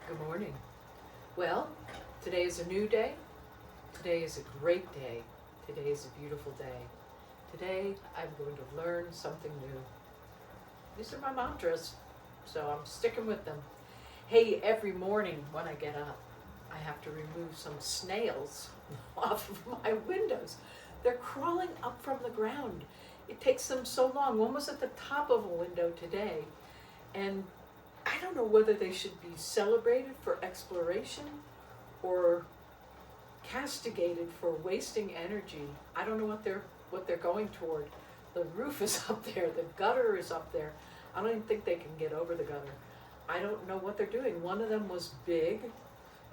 Good morning. Well, today is a new day. Today is a great day. Today is a beautiful day. Today I'm going to learn something new. These are my mantras, so I'm sticking with them. Hey, every morning when I get up, I have to remove some snails off of my windows. They're crawling up from the ground. It takes them so long. One was at the top of a window today, and I don't know whether they should be celebrated for exploration or castigated for wasting energy. I don't know what they're going toward. The roof is up there, the gutter is up there. I don't even think they can get over the gutter. I don't know what they're doing. One of them was big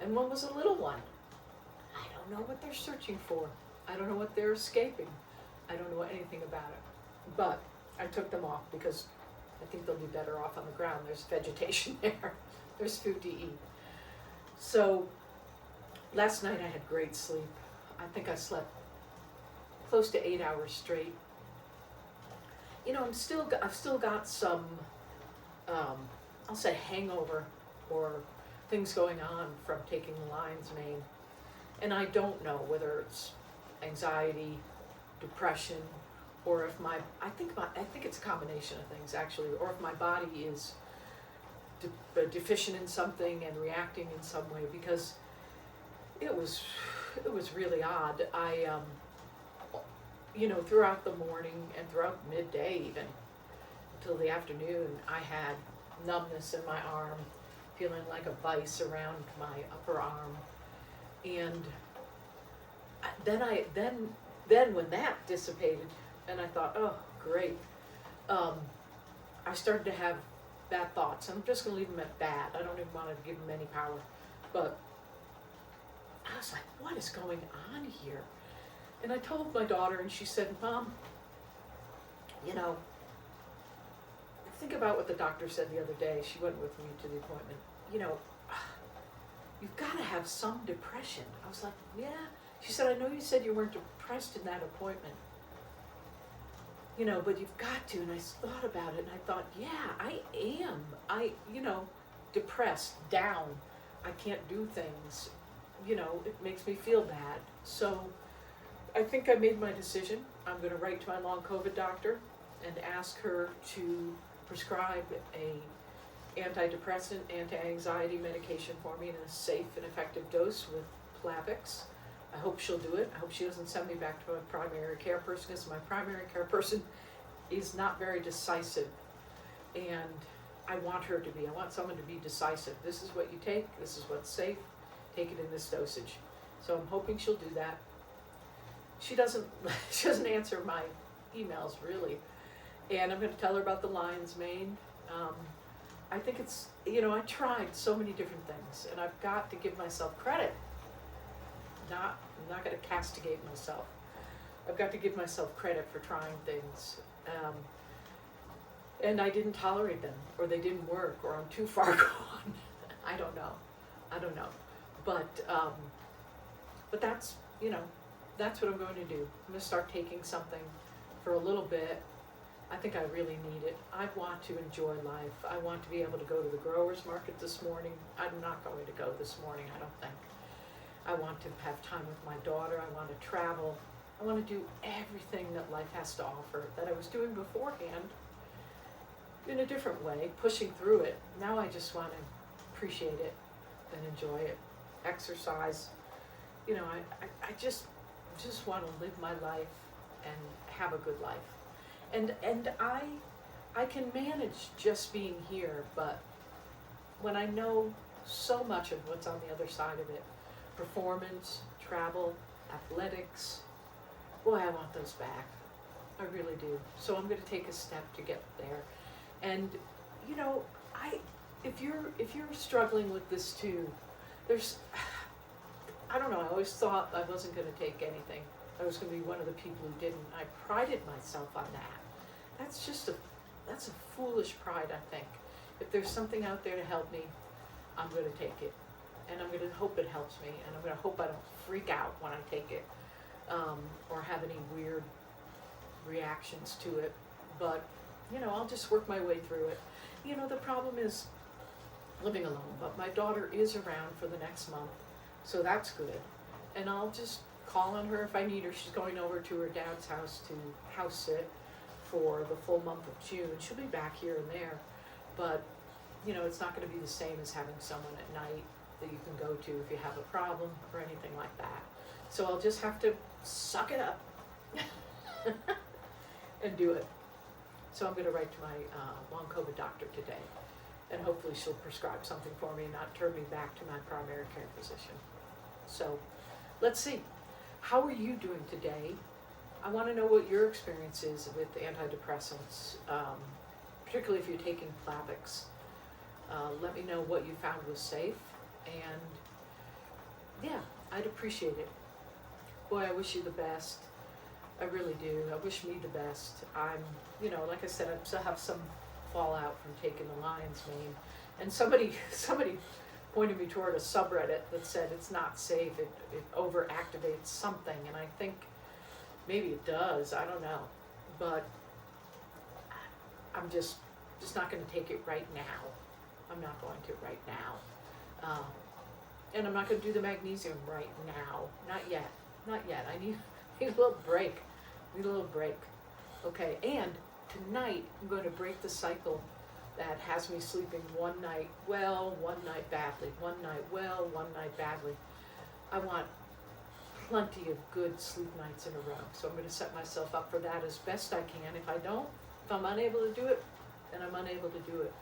and one was a little one. I don't know what they're searching for. I don't know what they're escaping. I don't know anything about it. But I took them off because I think they'll be better off on the ground. There's vegetation there. There's food to eat. So last night I had great sleep. I think I slept close to 8 hours straight. You know, I've still got some, I'll say hangover or things going on from taking the lion's mane. And I don't know whether it's anxiety, depression, or if I think it's a combination of things actually, or if my body is deficient in something and reacting in some way, because it was really odd. Throughout the morning and throughout midday even until the afternoon, I had numbness in my arm, feeling like a vice around my upper arm, and then when that dissipated, and I thought, oh, great. I started to have bad thoughts, and I'm just going to leave them at bad. I don't even want to give them any power. But I was like, what is going on here? And I told my daughter, and she said, Mom, think about what the doctor said the other day. She went with me to the appointment. You've got to have some depression. I was like, yeah. She said, I know you said you weren't depressed in that appointment. But you've got to. And I thought about it, and I thought, yeah, I am. Depressed, down. I can't do things. It makes me feel bad. So I think I made my decision. I'm going to write to my long COVID doctor and ask her to prescribe a antidepressant, anti-anxiety medication for me in a safe and effective dose with Plavix. I hope she'll do it. I hope she doesn't send me back to my primary care person, because my primary care person is not very decisive. And I want her to be. I want someone to be decisive. This is what you take. This is what's safe. Take it in this dosage. So I'm hoping she'll do that. She doesn't answer my emails really. And I'm going to tell her about the lion's mane. I think it's, I tried so many different things, and I've got to give myself credit. I'm not going to castigate myself. I've got to give myself credit for trying things. And I didn't tolerate them, or they didn't work, or I'm too far gone. I don't know. But that's what I'm going to do. I'm going to start taking something for a little bit. I think I really need it. I want to enjoy life. I want to be able to go to the growers market this morning. I'm not going to go this morning, I don't think. I want to have time with my daughter. I want to travel. I want to do everything that life has to offer that I was doing beforehand in a different way, pushing through it. Now I just want to appreciate it and enjoy it. Exercise. I just want to live my life and have a good life. And I can manage just being here, but when I know so much of what's on the other side of it, performance, travel, athletics, boy, I want those back. I really do. So I'm going to take a step to get there. And if you're struggling with this too, I don't know, I always thought I wasn't going to take anything. I was going to be one of the people who didn't. I prided myself on that. That's a foolish pride, I think. If there's something out there to help me, I'm going to take it. And I'm going to hope it helps me. And I'm going to hope I don't freak out when I take it, or have any weird reactions to it. But, I'll just work my way through it. The problem is, living alone, but my daughter is around for the next month, so that's good. And I'll just call on her if I need her. She's going over to her dad's house to house sit for the full month of June. She'll be back here and there, but you know, it's not going to be the same as having someone at night that you can go to if you have a problem or anything like that. So I'll just have to suck it up and do it. So I'm going to write to my long COVID doctor today, and hopefully she'll prescribe something for me and not turn me back to my primary care physician. So let's see. How are you doing today? I want to know what your experience is with antidepressants, particularly if you're taking Plavix. Let me know what you found was safe, and yeah, I'd appreciate it. Boy, I wish you the best. I really do. I wish me the best. I'm, you know, like I said, I still have some fallout from taking the lion's mane. And somebody pointed me toward a subreddit that said it's not safe. It overactivates something, and I think maybe it does. I don't know, but I'm just not going to take it right now. I'm not going to right now, and I'm not going to do the magnesium right now. Not yet. Not yet. I need a little break. Okay, and tonight I'm going to break the cycle that has me sleeping one night well, one night badly, one night well, one night badly. I want plenty of good sleep nights in a row, so I'm going to set myself up for that as best I can. If I'm unable to do it, then I'm unable to do it.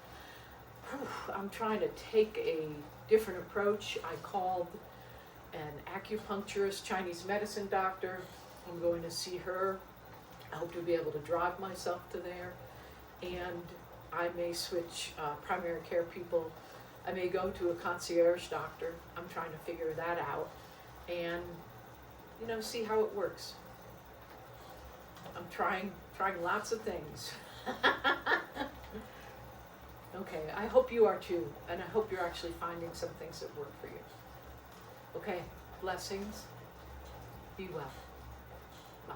I'm trying to take a different approach. I called an acupuncturist, Chinese medicine doctor. I'm going to see her. I hope to be able to drive myself to there, and I may switch primary care people. I may go to a concierge doctor. I'm trying to figure that out, and you know, see how it works. I'm trying lots of things. Okay, I hope you are too, and I hope you're actually finding some things that work for you. Okay, blessings. Be well. Bye.